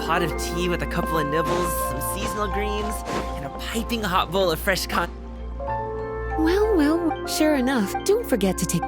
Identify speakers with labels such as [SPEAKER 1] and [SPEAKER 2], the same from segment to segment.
[SPEAKER 1] pot of tea with a couple of nibbles, some seasonal greens, and a piping hot bowl of fresh con-
[SPEAKER 2] Well, sure enough. Don't forget to take...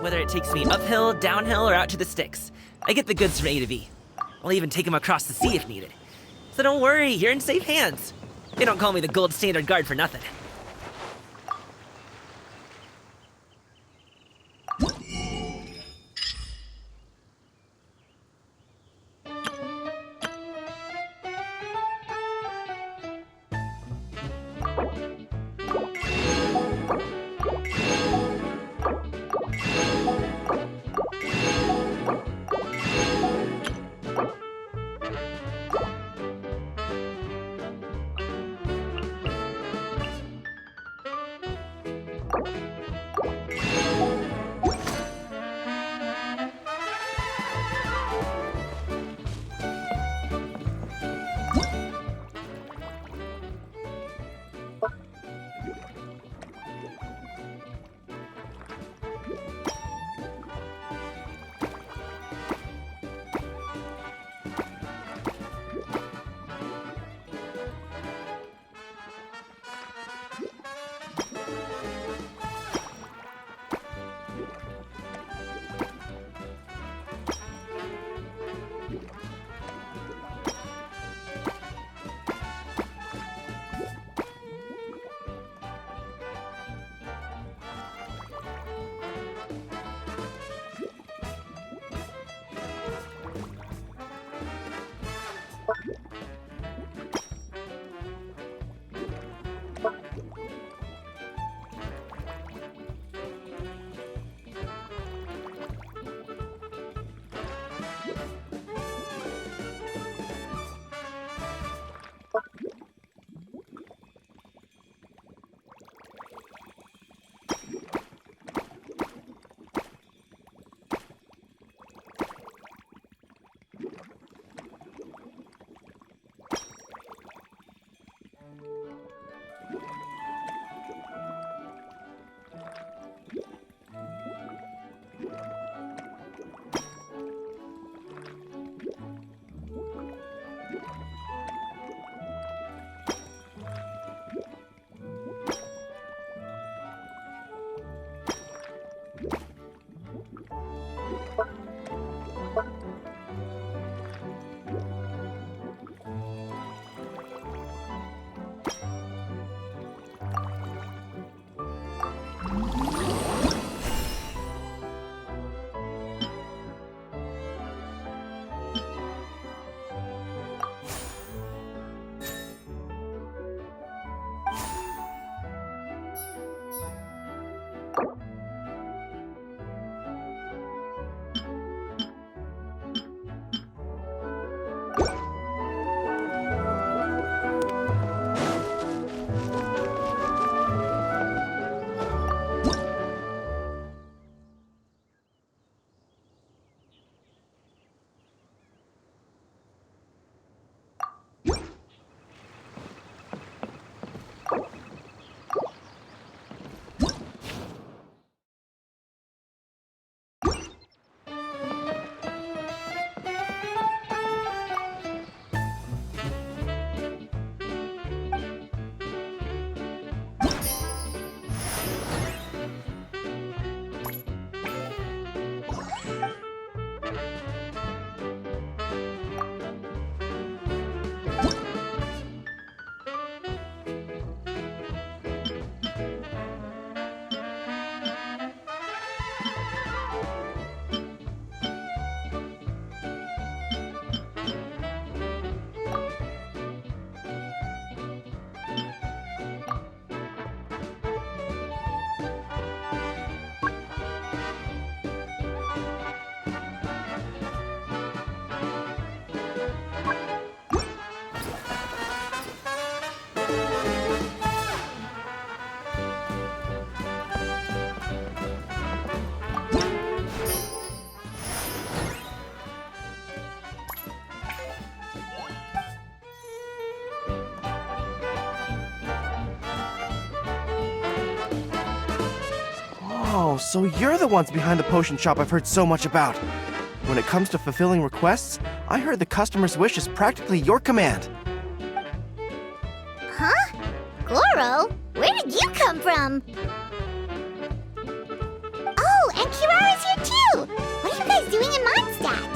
[SPEAKER 1] Whether it takes me uphill, downhill, or out to the sticks, I get the goods from A to B. I'll even take them across the sea if needed. So don't worry, you're in safe hands. They don't call me the gold standard guard for nothing.
[SPEAKER 3] so you're the ones behind the potion shop I've heard so much about. When it comes to fulfilling requests, I heard the customer's wish is practically your command.
[SPEAKER 4] Huh? Goro? Where did you come from? Oh, and Kirara's here too! What are you guys doing in Mondstadt?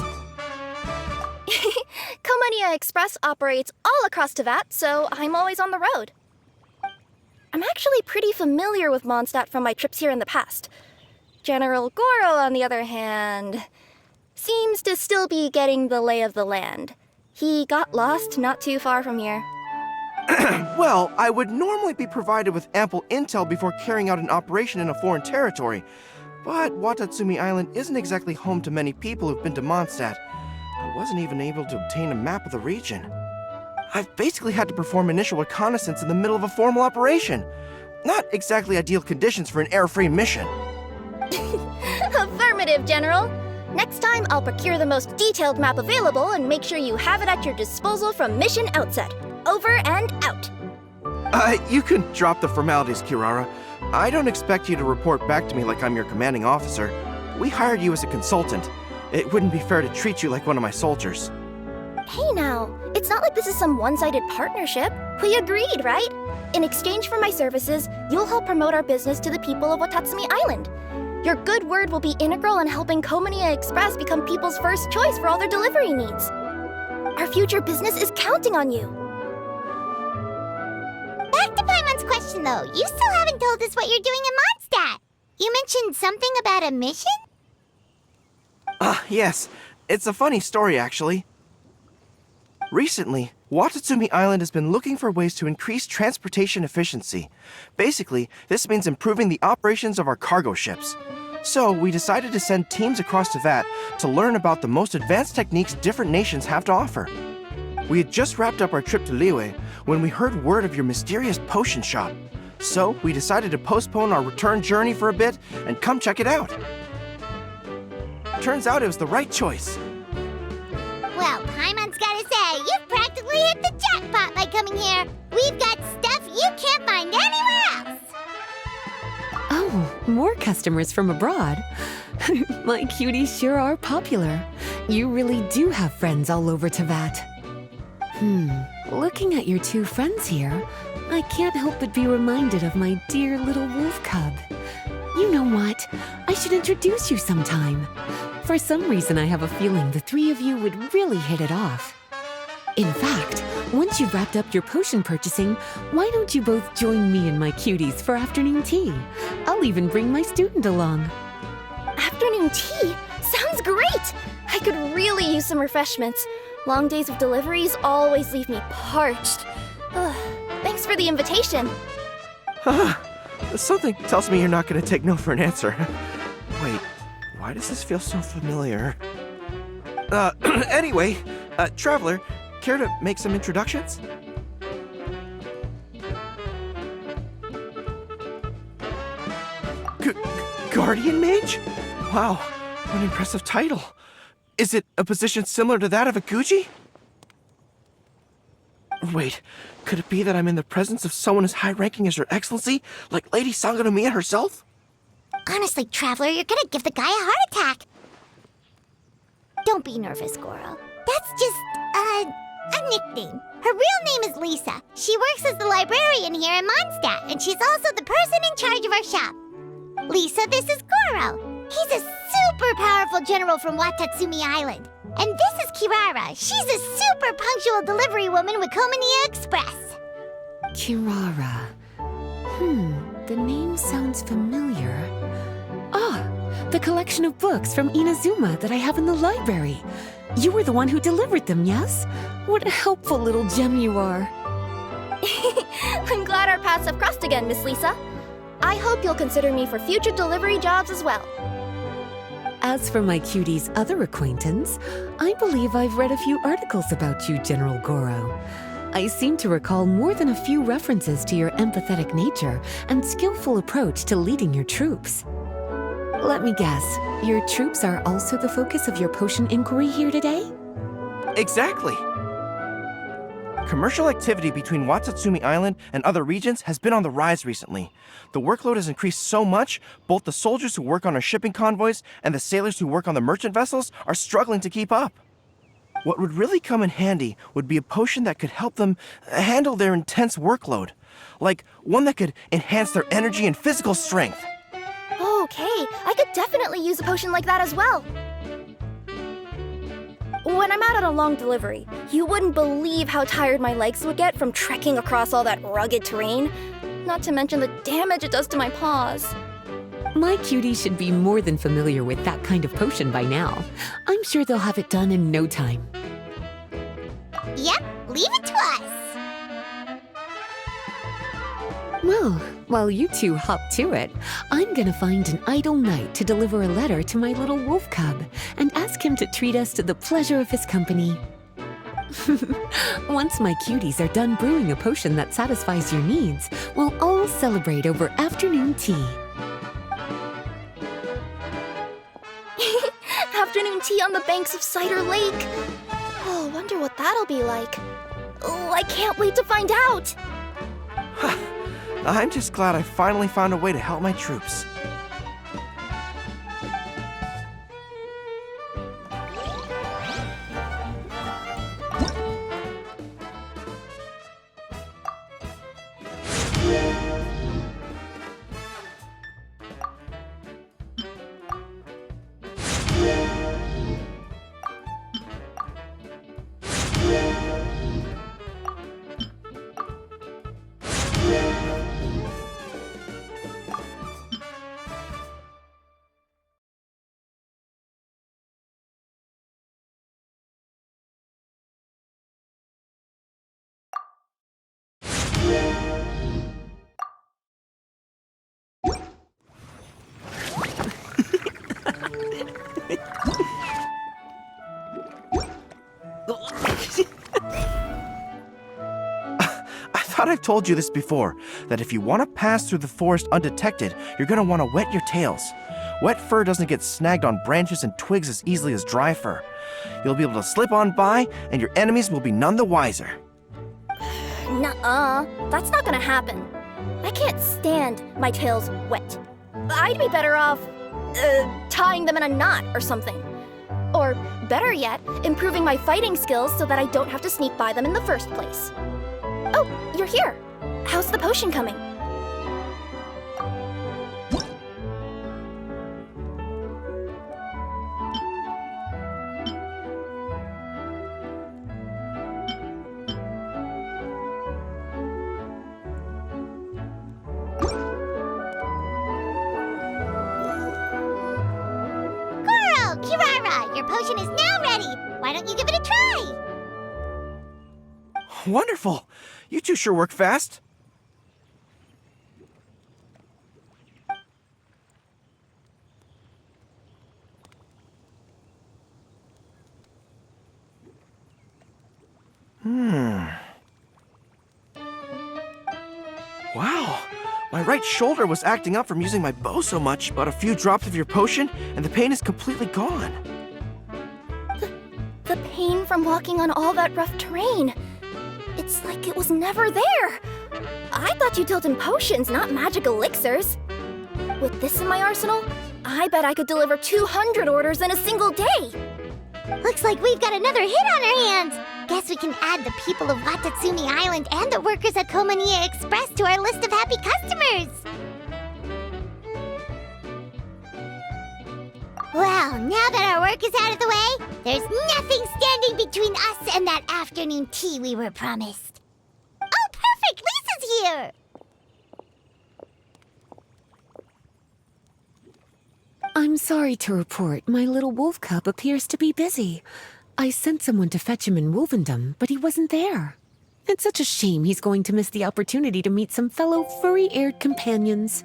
[SPEAKER 5] Komonia Express operates all across Teyvat, so I'm always on the road. I'm actually pretty familiar with Mondstadt from my trips here in the past. General Goro, on the other hand, seems to still be getting the lay of the land. He got lost not too far from here.
[SPEAKER 3] Well, I would normally be provided with ample intel before carrying out an operation in a foreign territory, but Watatsumi Island isn't exactly home to many people who've been to Mondstadt. I wasn't even able to obtain a map of the region. I've basically had to perform initial reconnaissance in the middle of a formal operation. Not exactly ideal conditions for an air-free mission.
[SPEAKER 5] Affirmative, General. Next time, I'll procure the most detailed map available and make sure you have it at your disposal from mission outset. Over and out.
[SPEAKER 3] You can drop the formalities, Kirara. I don't expect you to report back to me like I'm your commanding officer. We hired you as a consultant. It wouldn't be fair to treat you like one of my soldiers.
[SPEAKER 5] Hey now, it's not like this is some one-sided partnership. We agreed, right? In exchange for my services, you'll help promote our business to the people of Watatsumi Island. Your good word will be integral in helping Komonia Express become people's first choice for all their delivery needs. Our future business is counting on you.
[SPEAKER 4] Back to Paimon's question though, you still haven't told us what you're doing in Mondstadt. You mentioned something about a mission?
[SPEAKER 3] Yes. It's a funny story, actually. Recently, Watatsumi Island has been looking for ways to increase transportation efficiency. Basically, this means improving the operations of our cargo ships. So, we decided to send teams across Teyvat to learn about the most advanced techniques different nations have to offer. We had just wrapped up our trip to Liyue when we heard word of your mysterious potion shop. So, we decided to postpone our return journey for a bit and come check it out. Turns out it was the right choice.
[SPEAKER 4] Well, Paimon's gotta say, you've practically hit the jackpot by coming here. We've got stuff you can't find anywhere else.
[SPEAKER 2] Oh, more customers from abroad. My cuties sure are popular. You really do have friends all over Teyvat. Looking at your two friends here, I can't help but be reminded of my dear little wolf cub. You know what? I should introduce you sometime. For some reason, I have a feeling the three of you would really hit it off. In fact, once you've wrapped up your potion purchasing, why don't you both join me and my cuties for afternoon tea? I'll even bring my student along.
[SPEAKER 5] Afternoon tea? Sounds great! I could really use some refreshments. Long days of deliveries always leave me parched. Ugh, thanks for the invitation.
[SPEAKER 3] Something tells me you're not going to take no for an answer. Wait, why does this feel so familiar? Anyway, Traveler, care to make some introductions? Guardian Mage? Wow, what an impressive title. Is it a position similar to that of a Guji? Wait, could it be that I'm in the presence of someone as high-ranking as Her Excellency, like Lady Sangonomiya herself?
[SPEAKER 4] Honestly, Traveler, you're gonna give the guy a heart attack. Don't be nervous, Goro. That's just, a nickname. Her real name is Lisa. She works as the librarian here in Mondstadt, and she's also the person in charge of our shop. Lisa, this is Goro. He's a super powerful general from Watatsumi Island. And this is Kirara. She's a super punctual delivery woman with Komonia Express.
[SPEAKER 2] Kirara. The name sounds familiar. Ah, the collection of books from Inazuma that I have in the library. You were the one who delivered them, yes? What a helpful little gem you are.
[SPEAKER 5] I'm glad our paths have crossed again, Miss Lisa. I hope you'll consider me for future delivery jobs as well.
[SPEAKER 2] As for my cutie's other acquaintance, I believe I've read a few articles about you, General Goro. I seem to recall more than a few references to your empathetic nature and skillful approach to leading your troops. Let me guess, your troops are also the focus of your potion inquiry here today?
[SPEAKER 3] Exactly. Commercial activity between Watatsumi Island and other regions has been on the rise recently. The workload has increased so much, both the soldiers who work on our shipping convoys and the sailors who work on the merchant vessels are struggling to keep up. What would really come in handy would be a potion that could help them handle their intense workload. Like one that could enhance their energy and physical strength.
[SPEAKER 5] Okay, I could definitely use a potion like that as well. When I'm out on a long delivery, you wouldn't believe how tired my legs would get from trekking across all that rugged terrain. Not to mention the damage it does to my paws.
[SPEAKER 2] My cutie should be more than familiar with that kind of potion by now. I'm sure they'll have it done in no time.
[SPEAKER 4] Yep, leave it to us.
[SPEAKER 2] Well, while you two hop to it, I'm gonna find an idle knight to deliver a letter to my little wolf cub and ask him to treat us to the pleasure of his company. Once my cuties are done brewing a potion that satisfies your needs, we'll all celebrate over afternoon tea.
[SPEAKER 5] Afternoon tea on the banks of Cider Lake. Oh, wonder what that'll be like. Oh, I can't wait to find out.
[SPEAKER 3] I'm just glad I finally found a way to help my troops. I thought I've told you this before, that if you want to pass through the forest undetected, you're going to want to wet your tails. Wet fur doesn't get snagged on branches and twigs as easily as dry fur. You'll be able to slip on by, and your enemies will be none the wiser.
[SPEAKER 5] Nuh-uh, that's not gonna happen. I can't stand my tails wet. I'd be better off, tying them in a knot or something. Or, better yet, improving my fighting skills so that I don't have to sneak by them in the first place. Oh, you're here. How's the potion coming?
[SPEAKER 4] Kirara, your potion is now ready. Why don't you give it a try?
[SPEAKER 3] Wonderful! You two sure work fast. Wow! My right shoulder was acting up from using my bow so much, but a few drops of your potion, and the pain is completely gone.
[SPEAKER 5] The pain from walking on all that rough terrain. It's like it was never there. I thought you dealt in potions, not magic elixirs. With this in my arsenal, I bet I could deliver 200 orders in a single day.
[SPEAKER 4] Looks like we've got another hit on our hands. Guess we can add the people of Watatsumi Island and the workers at Komaniya Express to our list of happy customers. Well, now that our work is out of the way, there's nothing standing between us and that afternoon tea we were promised. Oh, perfect! Lisa's here!
[SPEAKER 2] I'm sorry to report my little wolf cub appears to be busy. I sent someone to fetch him in Wolvendom, but he wasn't there. It's such a shame he's going to miss the opportunity to meet some fellow furry-eared companions.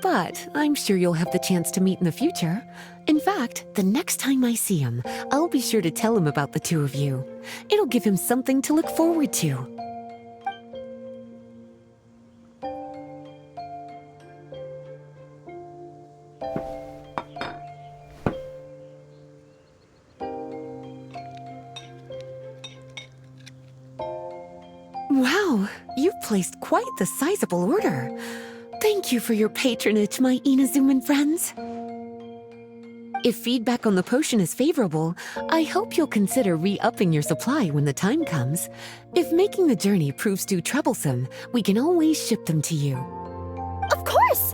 [SPEAKER 2] But I'm sure you'll have the chance to meet in the future. In fact, the next time I see him, I'll be sure to tell him about the two of you. It'll give him something to look forward to. placed quite the sizable order. Thank you for your patronage, my Inazuman friends. If feedback on the potion is favorable, I hope you'll consider re-upping your supply when the time comes. If making the journey proves too troublesome, we can always ship them to you.
[SPEAKER 5] Of course!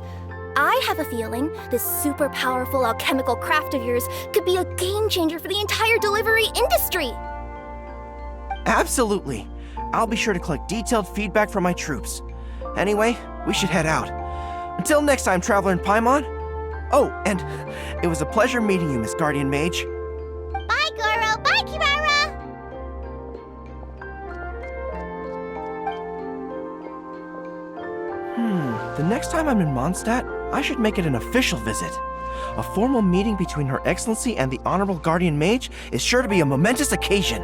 [SPEAKER 5] I have a feeling this super powerful alchemical craft of yours could be a game changer for the entire delivery industry!
[SPEAKER 3] Absolutely. I'll be sure to collect detailed feedback from my troops. Anyway, we should head out. Until next time, Traveler in Paimon. Oh, and it was a pleasure meeting you, Miss Guardian Mage.
[SPEAKER 4] Bye, Goro. Bye, Kirara.
[SPEAKER 3] The next time I'm in Mondstadt, I should make it an official visit. A formal meeting between Her Excellency and the Honorable Guardian Mage is sure to be a momentous occasion.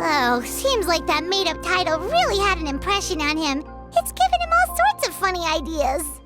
[SPEAKER 4] Oh, seems like that made-up title really had an impression on him. It's given him all sorts of funny ideas.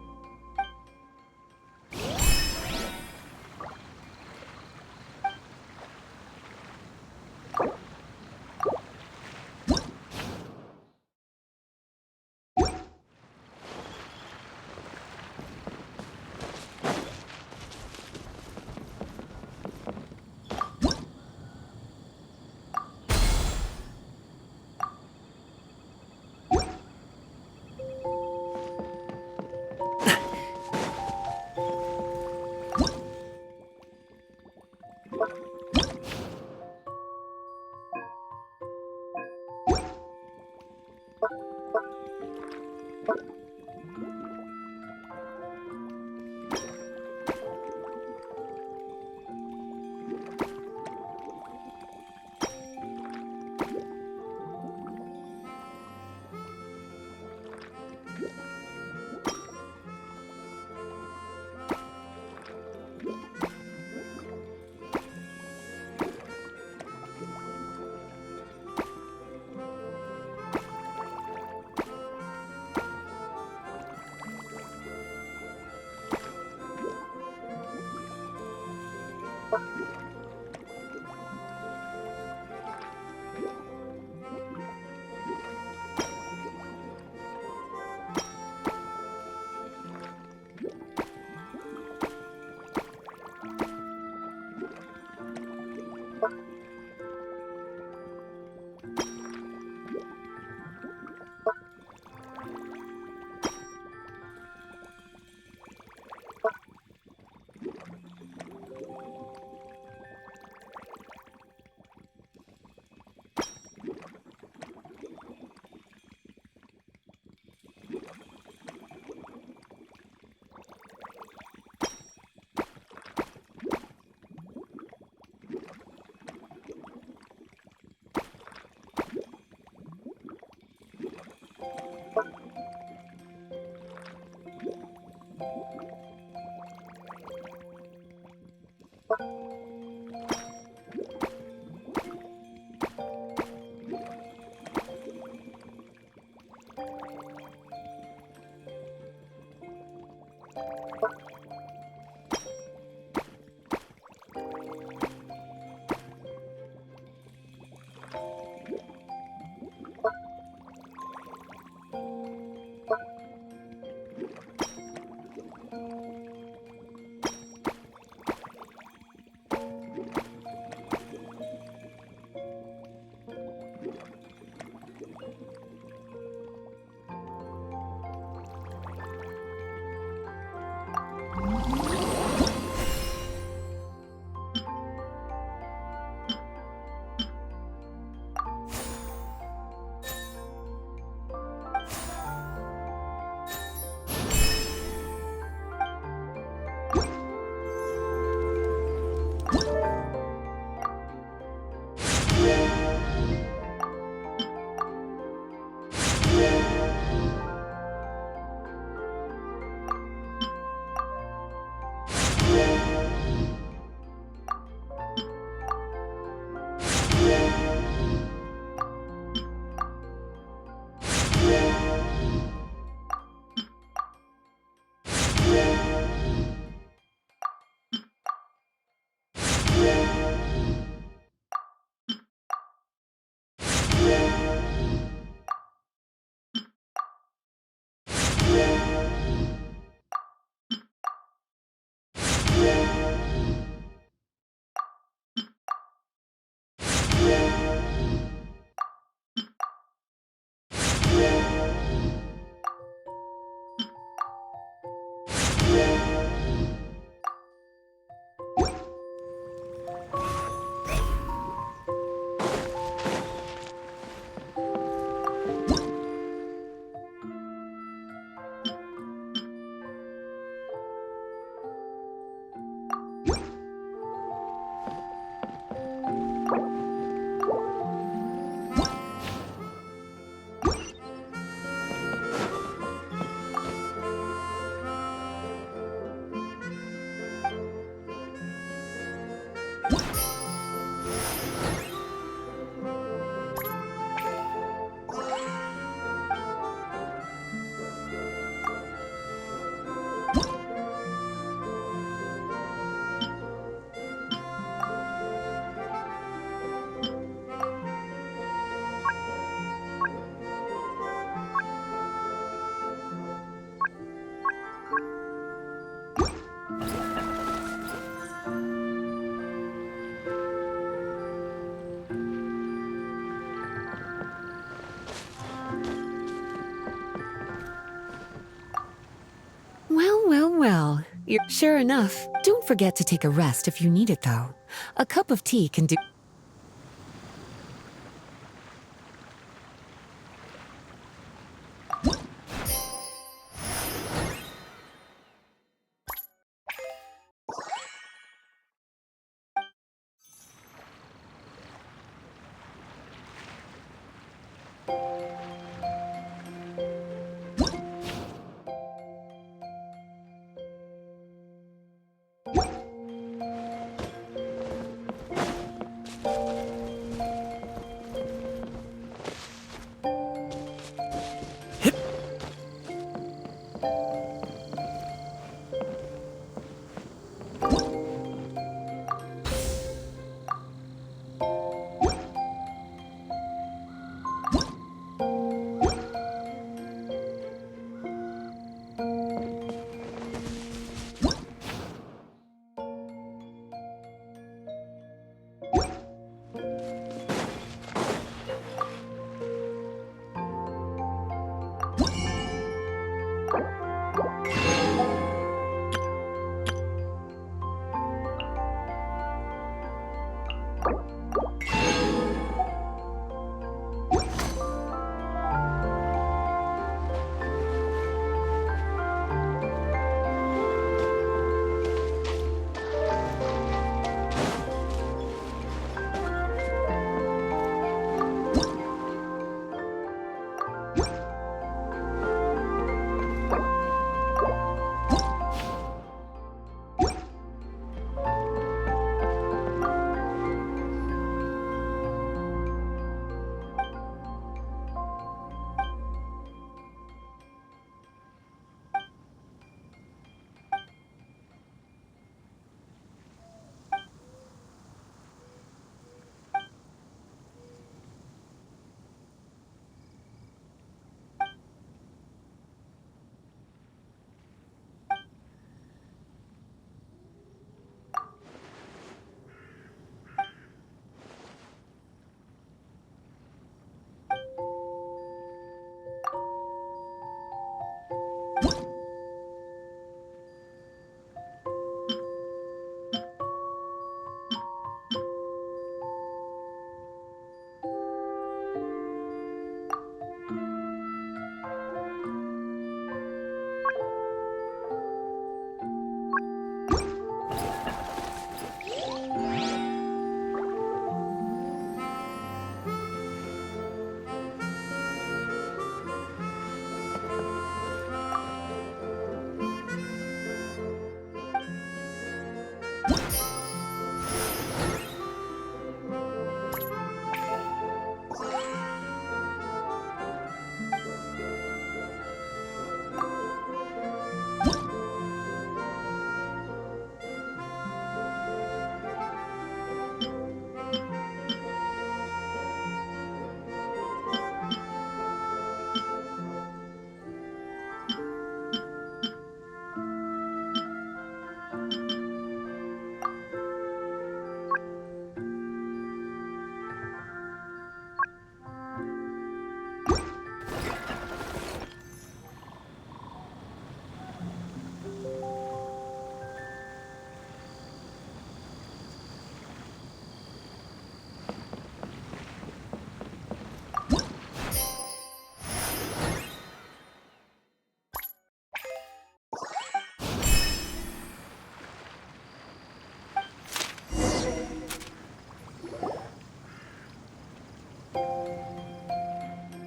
[SPEAKER 2] Sure enough. Don't forget to take a rest if you need it, though. A cup of tea can do...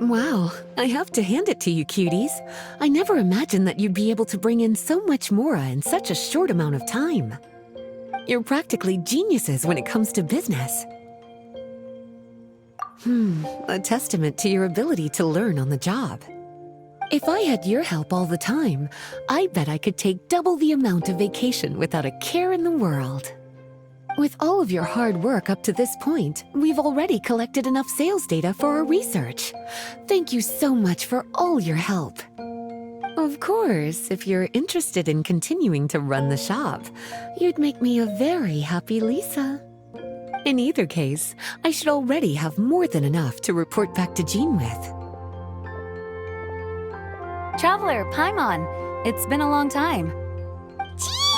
[SPEAKER 2] Wow, I have to hand it to you, cuties. I never imagined that you'd be able to bring in so much mora in such a short amount of time. You're practically geniuses when it comes to business. A testament to your ability to learn on the job. If I had your help all the time, I bet I could take double the amount of vacation without a care in the world. With all of your hard work up to this point, we've already collected enough sales data for our research. Thank you so much for all your help. Of course, if you're interested in continuing to run the shop, you'd make me a very happy Lisa. In either case, I should already have more than enough to report back to Jean with.
[SPEAKER 6] Traveler, Paimon, it's been a long time.
[SPEAKER 4] Gee!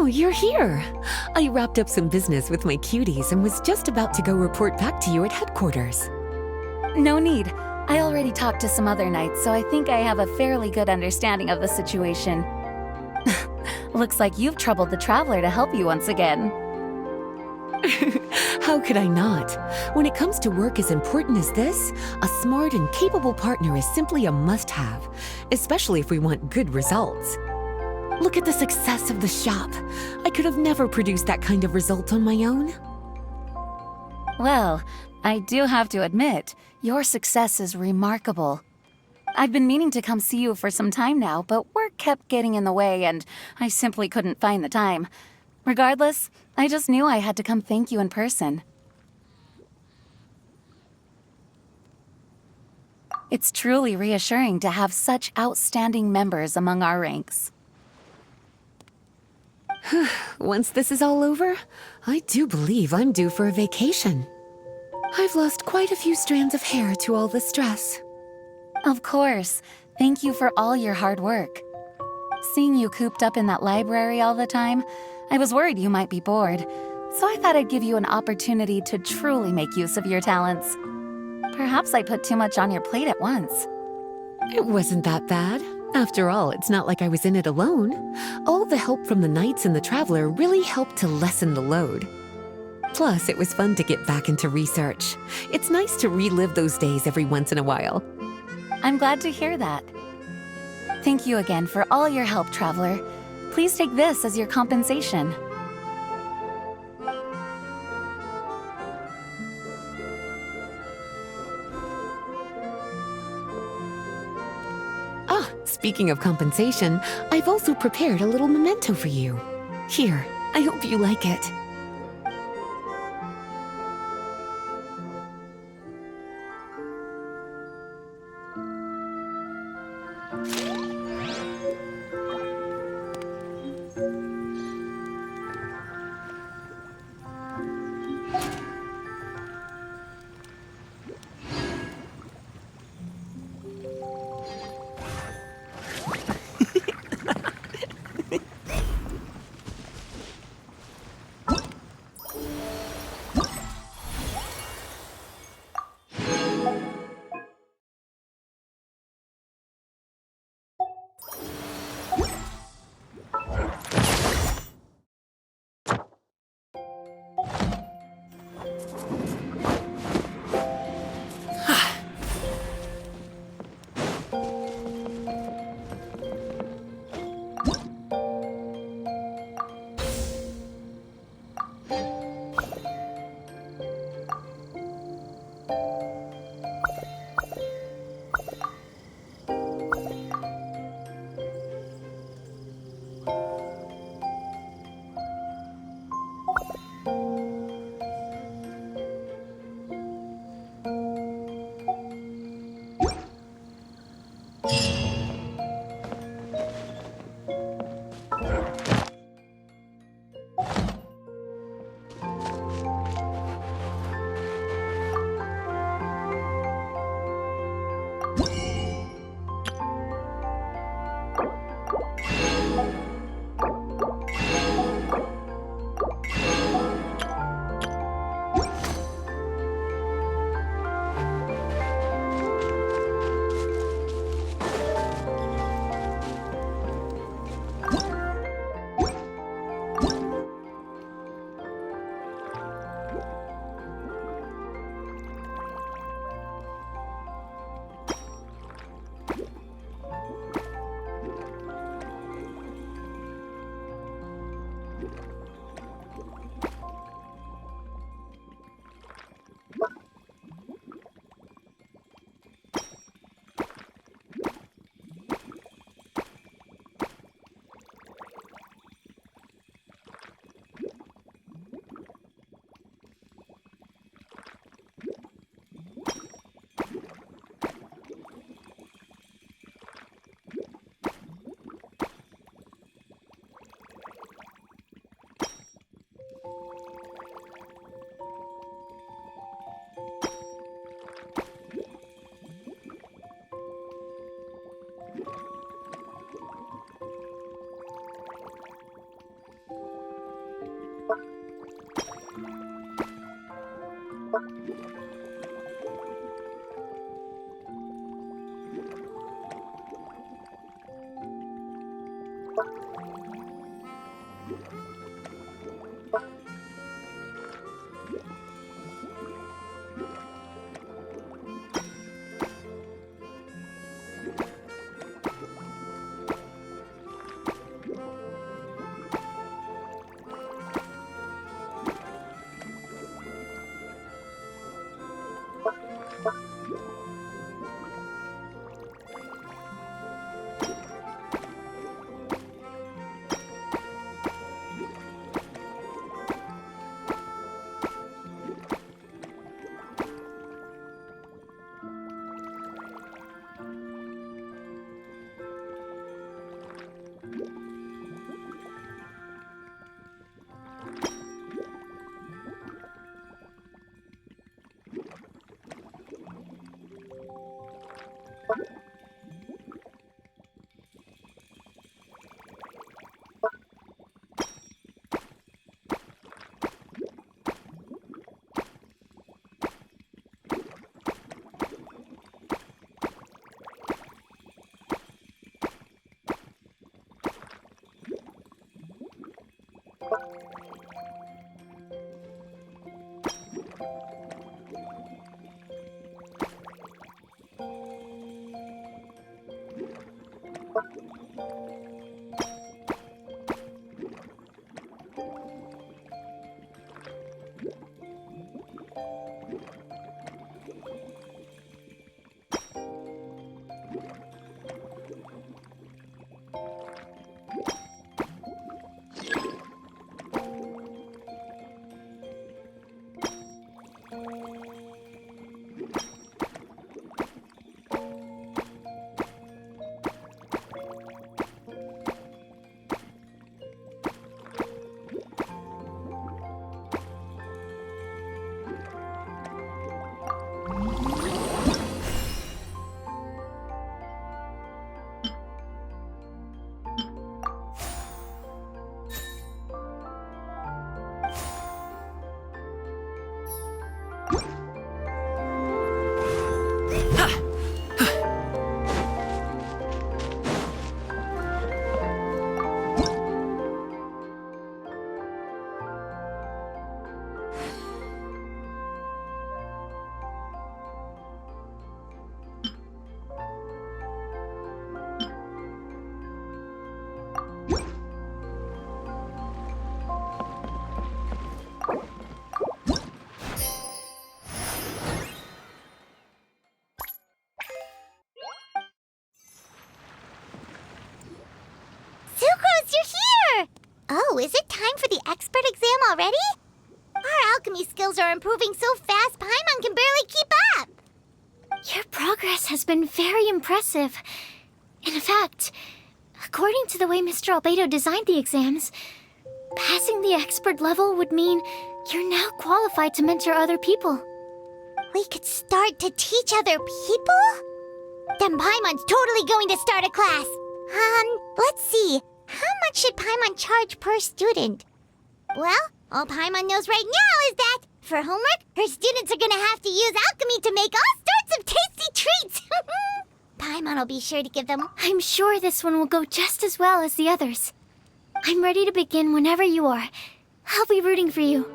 [SPEAKER 2] you're here. I wrapped up some business with my cuties and was just about to go report back to you at headquarters.
[SPEAKER 6] No need. I already talked to some other knights, so I think I have a fairly good understanding of the situation. Looks like you've troubled the Traveler to help you once again.
[SPEAKER 2] How could I not? When it comes to work as important as this, a smart and capable partner is simply a must-have, especially if we want good results. Look at the success of the shop. I could have never produced that kind of result on my own.
[SPEAKER 6] Well, I do have to admit, your success is remarkable. I've been meaning to come see you for some time now, but work kept getting in the way and I simply couldn't find the time. Regardless, I just knew I had to come thank you in person. It's truly reassuring to have such outstanding members among our ranks.
[SPEAKER 2] Once this is all over, I do believe I'm due for a vacation. I've lost quite a few strands of hair to all the stress.
[SPEAKER 6] Of course. Thank you for all your hard work. Seeing you cooped up in that library all the time, I was worried you might be bored, so I thought I'd give you an opportunity to truly make use of your talents. Perhaps I put too much on your plate at once.
[SPEAKER 2] It wasn't that bad. After all, it's not like I was in it alone. All the help from the Knights and the Traveler really helped to lessen the load. Plus, it was fun to get back into research. It's nice to relive those days every once in a while.
[SPEAKER 6] I'm glad to hear that. Thank you again for all your help, Traveler. Please take this as your compensation.
[SPEAKER 2] Speaking of compensation, I've also prepared a little memento for you. Here, I hope you like it.
[SPEAKER 4] Oh, is it time for the expert exam already? Our alchemy skills are improving so fast, Paimon can barely keep up.
[SPEAKER 5] Your progress has been very impressive. In fact, according to the way Mr. Albedo designed the exams, passing the expert level would mean you're now qualified to mentor other people.
[SPEAKER 4] We could start to teach other people? Then Paimon's totally going to start a class. Let's see. How much should Paimon charge per student? Well, all Paimon knows right now is that, for homework, her students are gonna have to use alchemy to make all sorts of tasty treats. Paimon will be sure to give them...
[SPEAKER 5] I'm sure this one will go just as well as the others. I'm ready to begin whenever you are. I'll be rooting for you.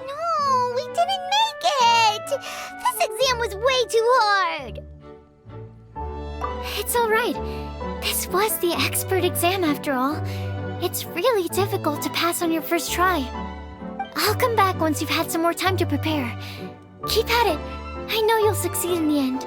[SPEAKER 4] No, we didn't make it! This exam was way too hard!
[SPEAKER 5] It's alright. This was the expert exam after all. It's really difficult to pass on your first try. I'll come back once you've had some more time to prepare. Keep at it. I know you'll succeed in the end.